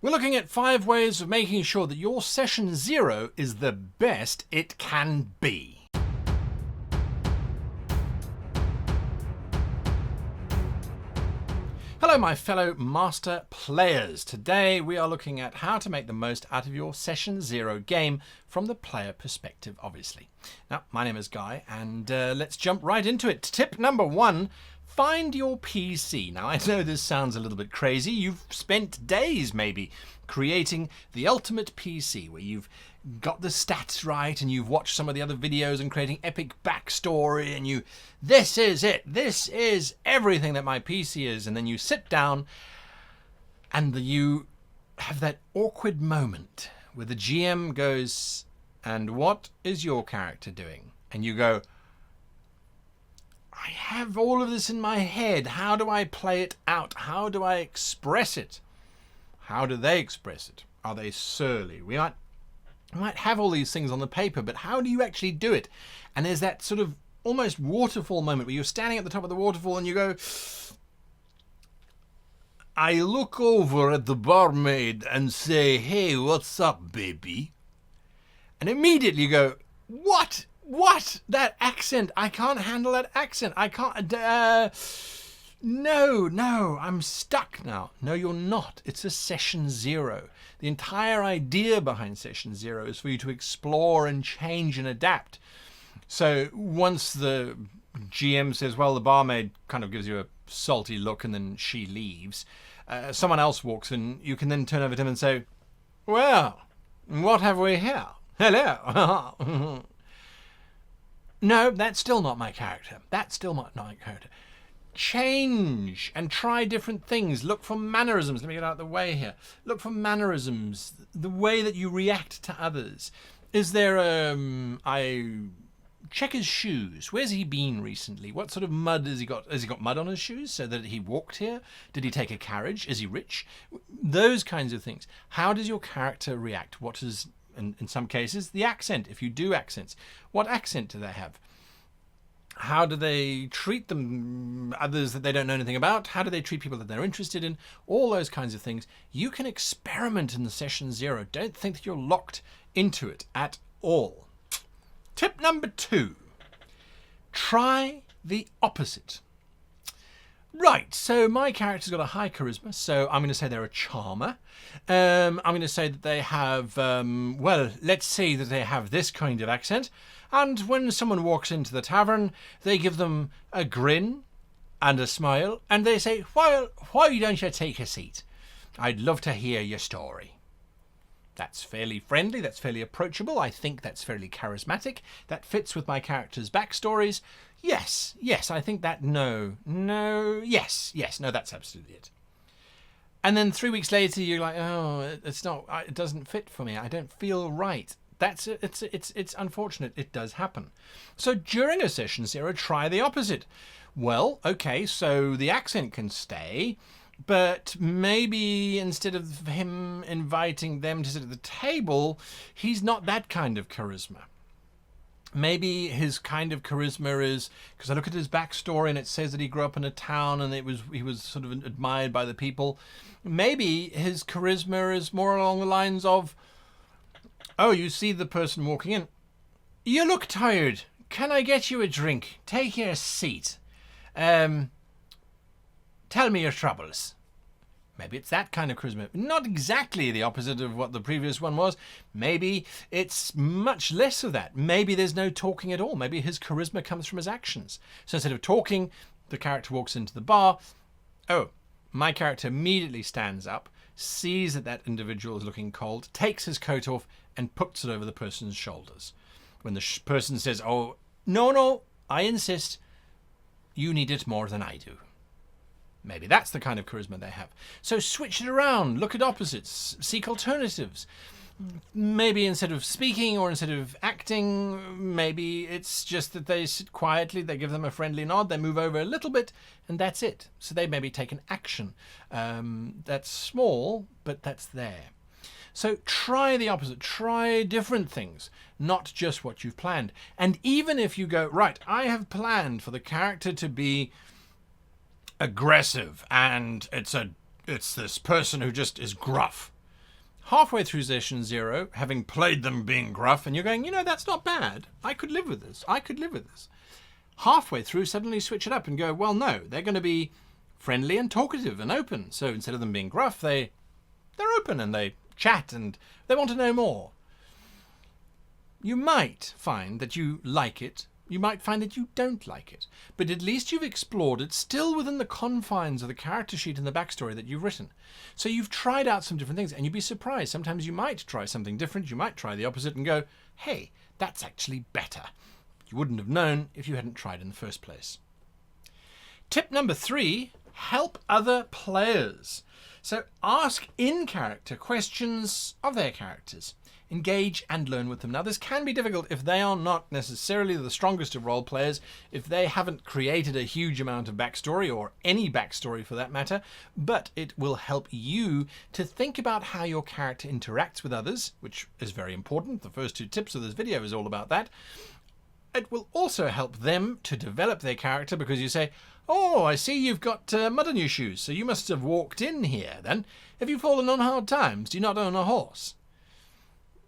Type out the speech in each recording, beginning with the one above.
We're looking at 5 ways of making sure that your session 0 is the best it can be. Hello my fellow master players. Today we are looking at how to make the most out of your session 0 game from the player perspective, obviously. Now, my name is Guy and let's jump right into it. Tip number 1. Find your PC. Now, I know this sounds a little bit crazy. You've spent days maybe creating the ultimate PC where you've got the stats right and you've watched some of the other videos and creating epic backstory and this is it. This is everything that my PC is. And then you sit down and you have that awkward moment where the GM goes, "And what is your character doing?" And you go, "I have all of this in my head. How do I play it out? How do I express it?" How do they express it? Are they surly? We might have all these things on the paper, but how do you actually do it? And there's that sort of almost waterfall moment where you're standing at the top of the waterfall and you go, "I look over at the barmaid and say, 'Hey, what's up, baby?' And immediately you go, What? That accent. I can't handle that accent. I can't. No, I'm stuck now." No, you're not. It's a session 0. The entire idea behind session 0 is for you to explore and change and adapt. So once the GM says, well, the barmaid kind of gives you a salty look and then she leaves, someone else walks in, you can then turn over to him and say, "Well, what have we here? Hello." No, that's still not my character. That's still not my character. Change and try different things. Look for mannerisms. Let me get out of the way here. Look for mannerisms. The way that you react to others. Is there check his shoes. Where's he been recently? What sort of mud has he got? Has he got mud on his shoes so that he walked here? Did he take a carriage? Is he rich? Those kinds of things. How does your character react? What is, in some cases, the accent? If you do accents, what accent do they have? How do they treat them, others that they don't know anything about? How do they treat people that they're interested in? All those kinds of things. You can experiment in the session 0. Don't think that you're locked into it at all. Tip number 2. Try the opposite. Right, so my character's got a high charisma, so I'm going to say they're a charmer. I'm going to say that they have, let's say that they have this kind of accent. And when someone walks into the tavern, they give them a grin and a smile, and they say, why don't you take a seat? I'd love to hear your story." That's fairly friendly, that's fairly approachable, I think that's fairly charismatic, that fits with my character's backstories. Yes, I think that, yes, that's absolutely it. And then 3 weeks later, you're like, "Oh, it doesn't fit for me, I don't feel right." It's unfortunate. It does happen. So during a session 0, try the opposite. Well, okay, so the accent can stay, but maybe instead of him inviting them to sit at the table, he's not that kind of charisma. Maybe his kind of charisma is, because I look at his backstory and it says that he grew up in a town and he was sort of admired by the people. Maybe his charisma is more along the lines of, "Oh, you see the person walking in. You look tired. Can I get you a drink? Take your seat. Tell me your troubles." Maybe it's that kind of charisma. Not exactly the opposite of what the previous one was. Maybe it's much less of that. Maybe there's no talking at all. Maybe his charisma comes from his actions. So instead of talking, the character walks into the bar. Oh, my character immediately stands up, sees that individual is looking cold, takes his coat off and puts it over the person's shoulders. When the person says, "Oh, no, I insist, you need it more than I do." Maybe that's the kind of charisma they have. So switch it around, look at opposites, seek alternatives. Maybe instead of speaking or instead of acting, maybe it's just that they sit quietly, they give them a friendly nod, they move over a little bit, and that's it. So they maybe take an action. That's small, but that's there. So try the opposite, try different things, not just what you've planned. And even if you go, right, I have planned for the character to be aggressive and it's this person who just is gruff. halfway through session 0, having played them being gruff, and you're going, you know, that's not bad. I could live with this. I could live with this. Halfway through, suddenly switch it up and go, well, no, they're going to be friendly and talkative and open. So instead of them being gruff, they're open and they chat and they want to know more. You might find that you like it. You might find that you don't like it. But at least you've explored it still within the confines of the character sheet and the backstory that you've written. So you've tried out some different things, and you'd be surprised. Sometimes you might try something different. You might try the opposite and go, hey, that's actually better. You wouldn't have known if you hadn't tried in the first place. Tip number 3, help other players. So ask in-character questions of their characters. Engage and learn with them. Now, this can be difficult if they are not necessarily the strongest of role players, if they haven't created a huge amount of backstory, or any backstory for that matter, but it will help you to think about how your character interacts with others, which is very important. The first 2 tips of this video is all about that. It will also help them to develop their character, because you say, oh, I see you've got mud on your shoes, so you must have walked in here then. Have you fallen on hard times? Do you not own a horse?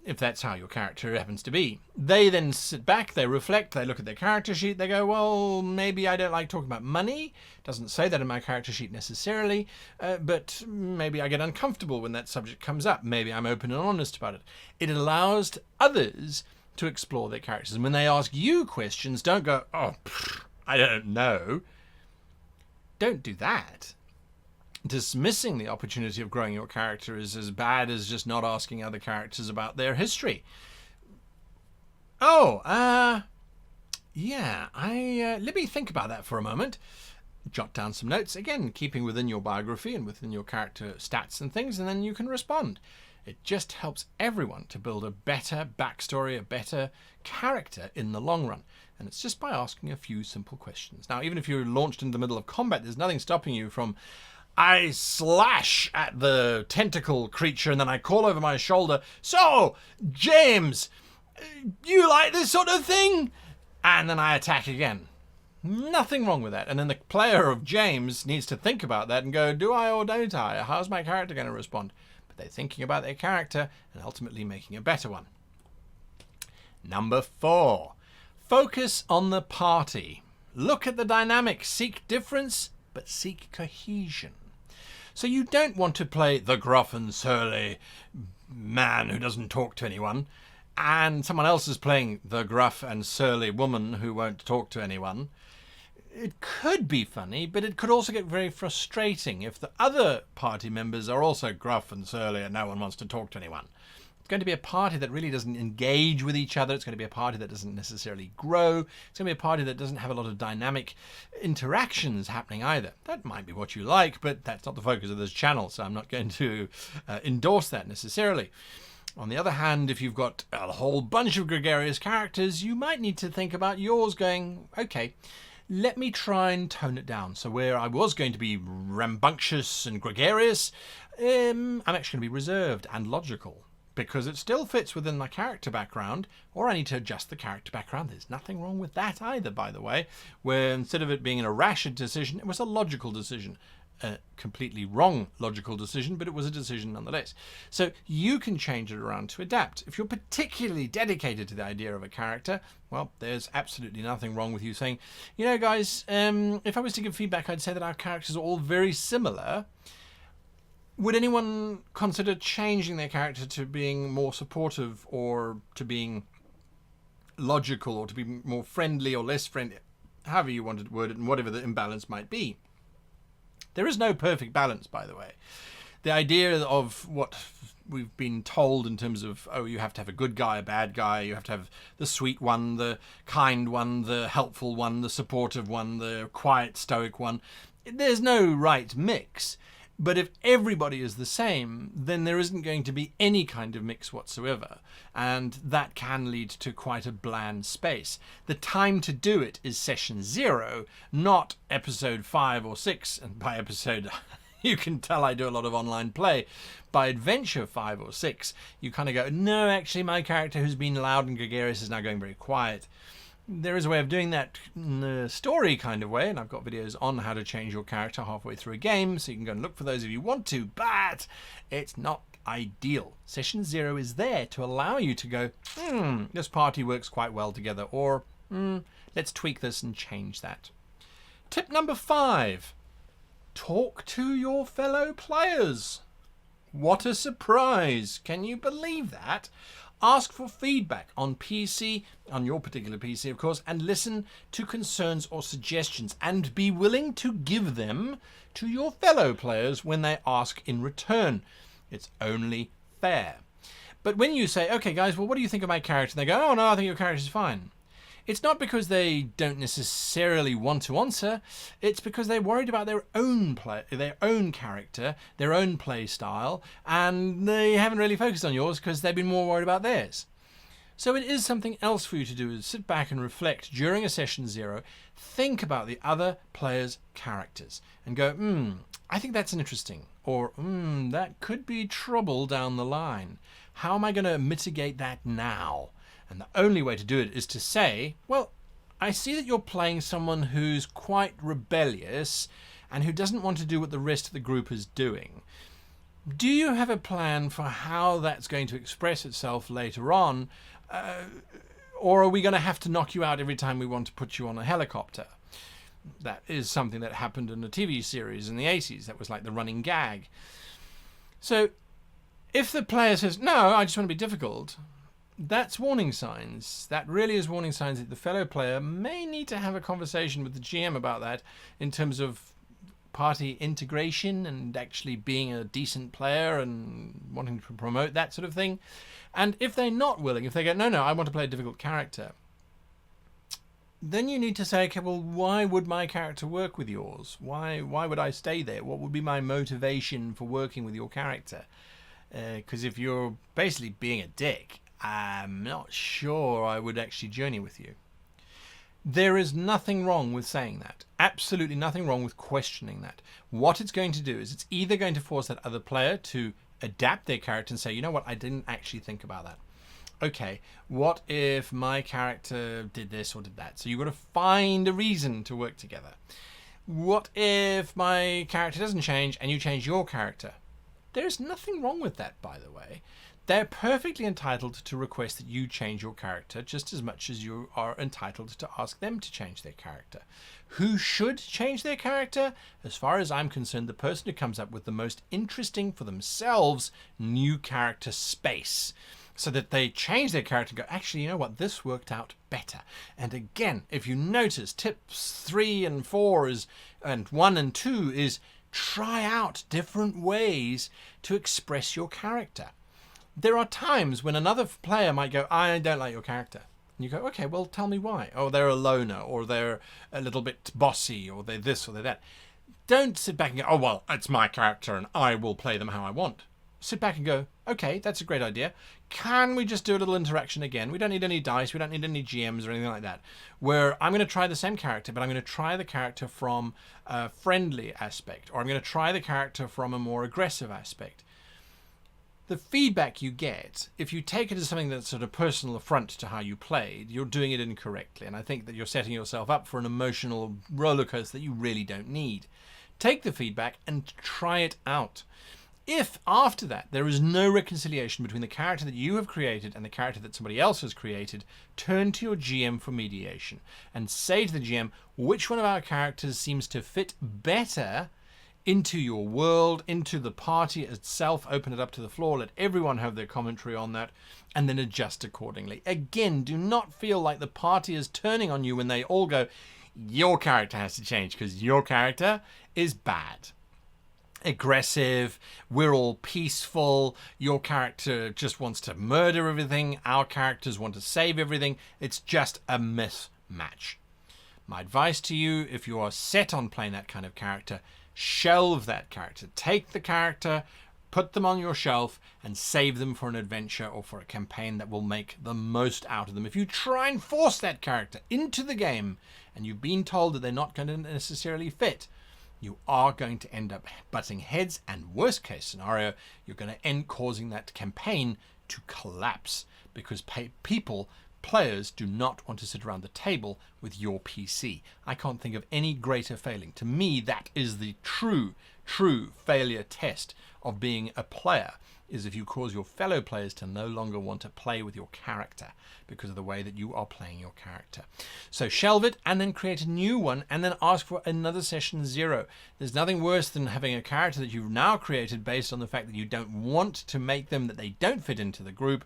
If that's how your character happens to be. They then sit back, they reflect, they look at their character sheet, they go, well, maybe I don't like talking about money. Doesn't say that in my character sheet necessarily, but maybe I get uncomfortable when that subject comes up. Maybe I'm open and honest about it. It allows others to explore their characters. And when they ask you questions, don't go, oh, I don't know. Don't do that. Dismissing the opportunity of growing your character is as bad as just not asking other characters about their history. Let me think about that for a moment. Jot down some notes, again, keeping within your biography and within your character stats and things, and then you can respond. It just helps everyone to build a better backstory, a better character in the long run. And it's just by asking a few simple questions. Now, even if you're launched into the middle of combat, there's nothing stopping you from, I slash at the tentacle creature and then I call over my shoulder, so, James, you like this sort of thing? And then I attack again. Nothing wrong with that. And then the player of James needs to think about that and go, do I or don't I? How's my character going to respond? But they're thinking about their character and ultimately making a better one. Number 4, focus on the party. Look at the dynamics. Seek difference, but seek cohesion. So you don't want to play the gruff and surly man who doesn't talk to anyone, and someone else is playing the gruff and surly woman who won't talk to anyone. It could be funny, but it could also get very frustrating if the other party members are also gruff and surly and no one wants to talk to anyone. It's going to be a party that really doesn't engage with each other. It's going to be a party that doesn't necessarily grow. It's going to be a party that doesn't have a lot of dynamic interactions happening either. That might be what you like, but that's not the focus of this channel, so I'm not going to endorse that necessarily. On the other hand, if you've got a whole bunch of gregarious characters, you might need to think about yours going, okay, let me try and tone it down. So where I was going to be rambunctious and gregarious, I'm actually going to be reserved and logical, because it still fits within my character background, or I need to adjust the character background. There's nothing wrong with that either, by the way, where instead of it being a rash decision, it was a logical decision. A completely wrong logical decision, but it was a decision nonetheless. So you can change it around to adapt. If you're particularly dedicated to the idea of a character, well, there's absolutely nothing wrong with you saying, you know, guys, if I was to give feedback, I'd say that our characters are all very similar. Would anyone consider changing their character to being more supportive, or to being logical, or to be more friendly or less friendly, however you wanted to word it, and whatever the imbalance might be? There is no perfect balance, by the way. The idea of what we've been told in terms of, oh, you have to have a good guy, a bad guy, you have to have the sweet one, the kind one, the helpful one, the supportive one, the quiet, stoic one. There's no right mix. But if everybody is the same, then there isn't going to be any kind of mix whatsoever. And that can lead to quite a bland space. The time to do it is session 0, not episode 5 or 6. And by episode, you can tell I do a lot of online play. By adventure 5 or 6, you kind of go, no, actually my character who's been loud and gregarious is now going very quiet. There is a way of doing that in a story kind of way, and I've got videos on how to change your character halfway through a game, so you can go and look for those if you want to, but it's not ideal. Session 0 is there to allow you to go, this party works quite well together, or let's tweak this and change that. Tip number 5, talk to your fellow players. What a surprise! Can you believe that? Ask for feedback on PC, on your particular PC of course, and listen to concerns or suggestions and be willing to give them to your fellow players when they ask in return. It's only fair. But when you say, okay guys, well what do you think of my character? And they go, oh no, I think your character's fine. It's not because they don't necessarily want to answer, it's because they're worried about their own character, their own play style, and they haven't really focused on yours because they've been more worried about theirs. So it is something else for you to do, is sit back and reflect during a session 0, think about the other players' characters and go, I think that's interesting, or that could be trouble down the line. How am I going to mitigate that now? And the only way to do it is to say, well, I see that you're playing someone who's quite rebellious and who doesn't want to do what the rest of the group is doing. Do you have a plan for how that's going to express itself later on? Or are we going to have to knock you out every time we want to put you on a helicopter? That is something that happened in a TV series in the 80s. That was like the running gag. So if the player says, no, I just want to be difficult, that's warning signs. That really is warning signs that the fellow player may need to have a conversation with the GM about that in terms of party integration and actually being a decent player and wanting to promote that sort of thing. And if they're not willing, if they go, no, I want to play a difficult character, then you need to say, okay, well, why would my character work with yours? Why would I stay there? What would be my motivation for working with your character? Because if you're basically being a dick, I'm not sure I would actually journey with you. There is nothing wrong with saying that. Absolutely nothing wrong with questioning that. What it's going to do is it's either going to force that other player to adapt their character and say, you know what, I didn't actually think about that. Okay, what if my character did this or did that? So you've got to find a reason to work together. What if my character doesn't change and you change your character? There's nothing wrong with that, by the way. They're perfectly entitled to request that you change your character just as much as you are entitled to ask them to change their character. Who should change their character? As far as I'm concerned, the person who comes up with the most interesting for themselves new character space, so that they change their character and go, actually, you know what, this worked out better. And again, if you notice, tips 3 and 4 and 1 and 2 is try out different ways to express your character. There are times when another player might go, I don't like your character. And you go, okay, well, tell me why. Oh, they're a loner, or they're a little bit bossy, or they're this, or they're that. Don't sit back and go, oh, well, it's my character and I will play them how I want. Sit back and go, okay, that's a great idea. Can we just do a little interaction again? We don't need any dice. We don't need any GMs or anything like that. Where I'm going to try the same character, but I'm going to try the character from a friendly aspect, or I'm going to try the character from a more aggressive aspect. The feedback you get, if you take it as something that's sort of personal affront to how you played, you're doing it incorrectly. And I think that you're setting yourself up for an emotional roller coaster that you really don't need. Take the feedback and try it out. If after that there is no reconciliation between the character that you have created and the character that somebody else has created, turn to your GM for mediation and say to the GM, which one of our characters seems to fit better into your world, into the party itself, open it up to the floor, let everyone have their commentary on that, and then adjust accordingly. Again, do not feel like the party is turning on you when they all go, your character has to change because your character is bad. Aggressive, we're all peaceful, your character just wants to murder everything, our characters want to save everything. It's just a mismatch. My advice to you, if you are set on playing that kind of character, shelve that character. Take the character, put them on your shelf, and save them for an adventure or for a campaign that will make the most out of them. If you try and force that character into the game and you've been told that they're not going to necessarily fit, you are going to end up butting heads, and worst case scenario, you're going to end causing that campaign to collapse because players do not want to sit around the table with your PC. I can't think of any greater failing. To me, that is the true failure test of being a player, is if you cause your fellow players to no longer want to play with your character because of the way that you are playing your character. So shelve it and then create a new one and then ask for another session 0. There's nothing worse than having a character that you've now created based on the fact that you don't want to make them, that they don't fit into the group,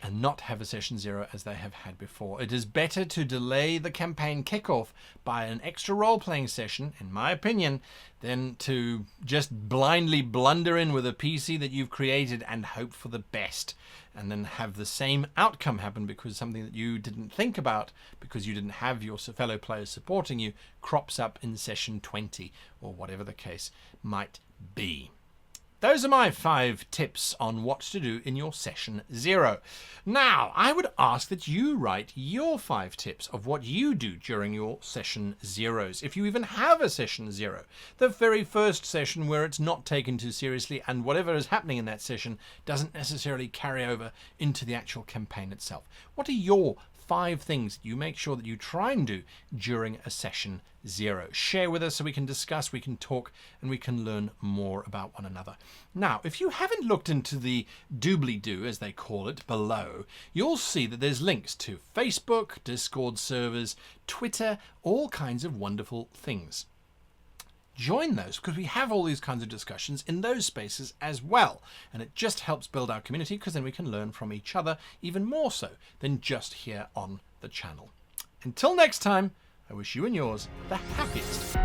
and not have a session 0 as they have had before. It is better to delay the campaign kickoff by an extra role-playing session, in my opinion, than to just blindly blunder in with a PC that you've created and hope for the best, and then have the same outcome happen because something that you didn't think about, because you didn't have your fellow players supporting you, crops up in session 20, or whatever the case might be. Those are my 5 tips on what to do in your session 0. Now, I would ask that you write your 5 tips of what you do during your session 0s, if you even have a session 0. The very first session where it's not taken too seriously and whatever is happening in that session doesn't necessarily carry over into the actual campaign itself. What are your 5 things you make sure that you try and do during a session 0? Share with us so we can discuss, we can talk, and we can learn more about one another. Now, if you haven't looked into the doobly-doo, as they call it, below, you'll see that there's links to Facebook, Discord servers, Twitter, all kinds of wonderful things. Join those, because we have all these kinds of discussions in those spaces as well, and it just helps build our community, because then we can learn from each other even more so than just here on the channel. Until next time, I wish you and yours the happiest